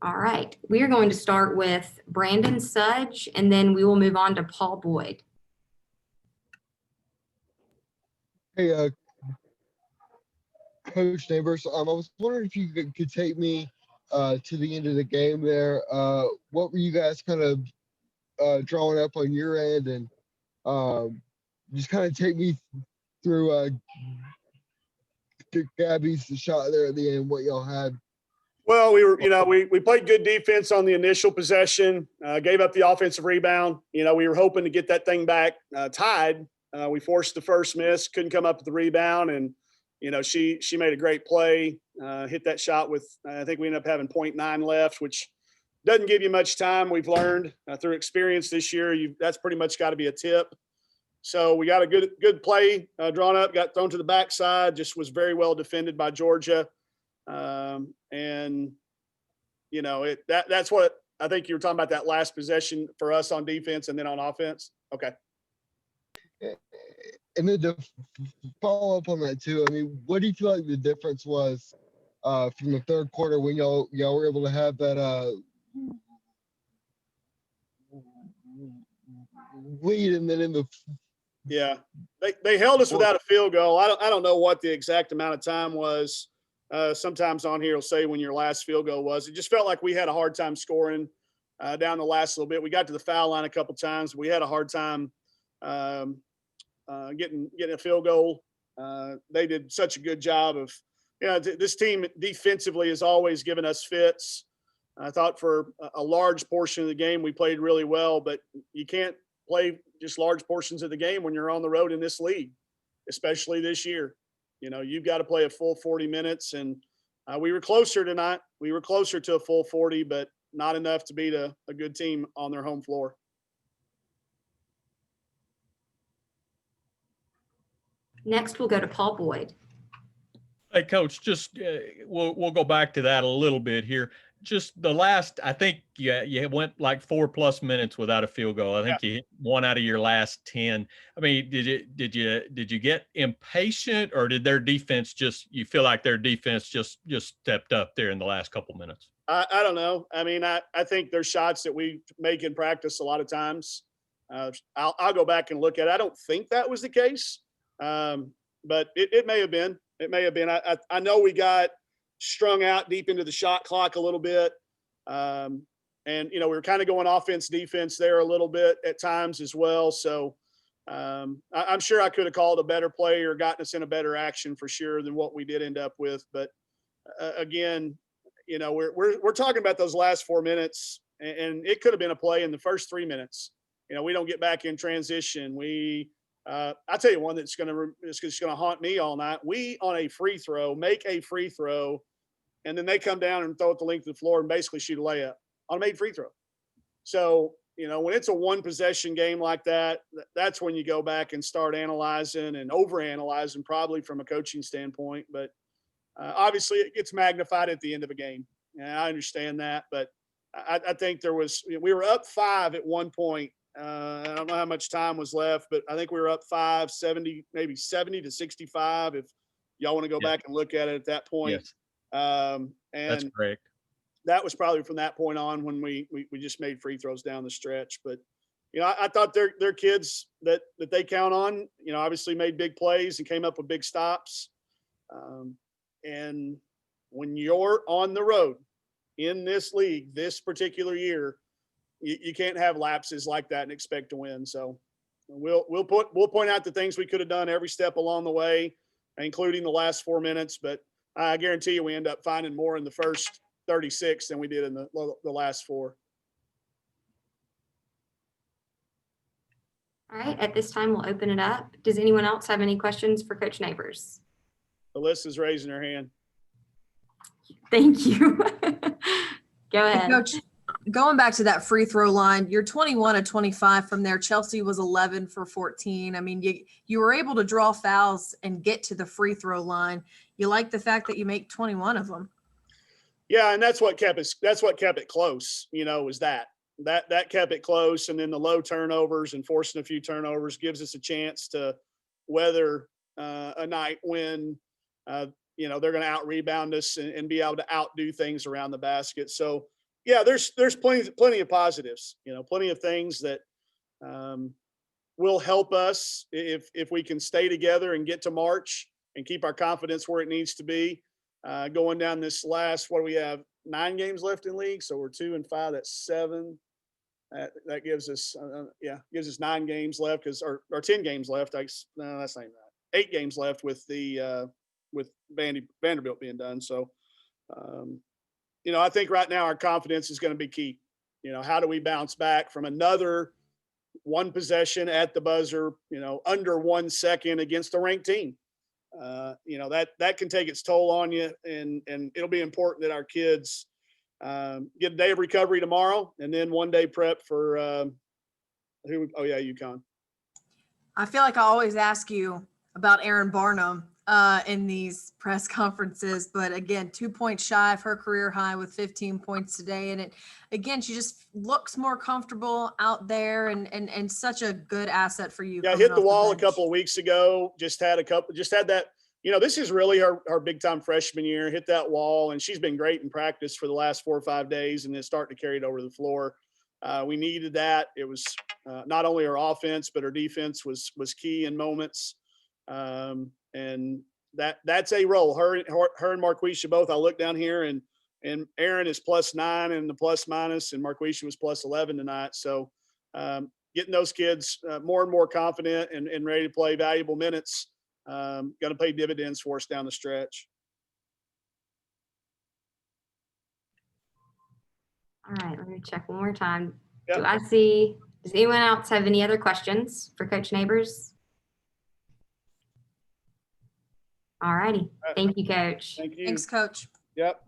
All right. We are going to start with Brandon Sudge, and then we will move on to Paul Boyd. Hey, Coach Neighbors, I was wondering if you could take me to the end of the game there. What were you guys kind of drawing up on your end, and just kind of take me through Gabby's shot there at the end, what y'all had. Well, we played good defense on the initial possession, gave up the offensive rebound. We were hoping to get that thing back tied. We forced the first miss, couldn't come up with the rebound, and she made a great play, hit that shot with, I think we ended up having 0.9 left, which doesn't give you much time. We've learned through experience this year, that's pretty much got to be a tip. So we got a good play drawn up, got thrown to the backside, just was very well defended by Georgia. And that's what I think you were talking about, that last possession for us on defense and then on offense. Okay. And then to follow up on that too, I mean, what do you feel like the difference was from the third quarter when y'all were able to have that lead, and then in the they held us without a field goal. I don't know what the exact amount of time was. Sometimes on here will say when your last field goal was. It just felt like we had a hard time scoring down the last little bit. We got to the foul line a couple times. We had a hard time getting a field goal. They did such a good job of, this team defensively has always given us fits. I thought for a large portion of the game we played really well, but you can't play just large portions of the game when you're on the road in this league, especially this year. You've got to play a full 40 minutes, and we were closer tonight. We were closer to a full 40, but not enough to beat a good team on their home floor. Next, we'll go to Paul Boyd. Hey, Coach, just we'll go back to that a little bit here. Just the last, I think you went like 4+ minutes without a field goal. I think you hit 1 out of your last 10. I mean, did you get impatient, or did their defense you feel like their defense just stepped up there in the last couple minutes? I don't know. I mean, I think there's shots that we make in practice a lot of times. I'll go back and look at it. I don't think that was the case, but it may have been. It may have been. I know we got strung out deep into the shot clock a little bit. And, we were kind of going offense, defense there a little bit at times as well. So I'm sure I could have called a better play or gotten us in a better action for sure than what we did end up with. But again, we're talking about those last 4 minutes, and it could have been a play in the first 3 minutes. We don't get back in transition. I'll tell you one that's going to haunt me all night. We, on a free throw, make a free throw, and then they come down and throw it the length of the floor and basically shoot a layup on a made free throw. So, when it's a one possession game like that, that's when you go back and start analyzing and overanalyzing, probably from a coaching standpoint. But obviously it gets magnified at the end of a game. And I understand that, but I think we were up 5 at one point. I don't know how much time was left, but I think we were up 5, 70, maybe 70 to 65. If y'all want to go back and look at it at that point. Yes. And that's correct. That was probably from that point on when we just made free throws down the stretch. But, I thought their kids that they count on, obviously made big plays and came up with big stops. And when you're on the road in this league, this particular year, you can't have lapses like that and expect to win. So we'll point out the things we could have done every step along the way, including the last 4 minutes. But I guarantee you we end up finding more in the first 36 than we did in the last 4. All right. At this time, we'll open it up. Does anyone else have any questions for Coach Neighbors? Alyssa's raising her hand. Thank you. Go ahead. Hey, Coach, going back to that free throw line, you're 21 of 25 from there. Chelsea was 11 for 14. I mean, you were able to draw fouls and get to the free throw line. You like the fact that you make 21 of them. Yeah, and that's what kept it close. Was that kept it close, and then the low turnovers and forcing a few turnovers gives us a chance to weather a night when they're going to out rebound us and be able to outdo things around the basket. So yeah, there's plenty of positives, plenty of things that will help us if we can stay together and get to March and keep our confidence where it needs to be. Going down this last, what do we have? 9 games left in league, so we're 2-5. That's 7. That gives us, gives us 9 games left or 10 games left. No, that's not even that. 8 games left with the with Vanderbilt being done. So, I think right now our confidence is going to be key. How do we bounce back from another 1 possession at the buzzer, under 1 second against a ranked team? That can take its toll on you, and it'll be important that our kids get a day of recovery tomorrow and then 1 day prep for UConn. I feel like I always ask you about Erin Barnum in these press conferences, but again, 2 points shy of her career high with 15 points today. And again, she just looks more comfortable out there and such a good asset for you. Yeah, coming hit the off wall a bench. couple of weeks ago. Just had that. This is really her big time freshman year. Hit that wall, and she's been great in practice for the last 4 or 5 days, and it's starting to carry it over to the floor. We needed that. It was not only her offense, but her defense was key in moments. And that's a role. Her and Marquisha both. I look down here, and Erin is +9 in the plus minus, and Marquisha was +11 tonight. So getting those kids more and more confident and ready to play valuable minutes, going to pay dividends for us down the stretch. All right, let me check one more time. Yep. Does anyone else have any other questions for Coach Neighbors? All righty. Thank you, Coach. Thank you. Thanks, Coach. Yep.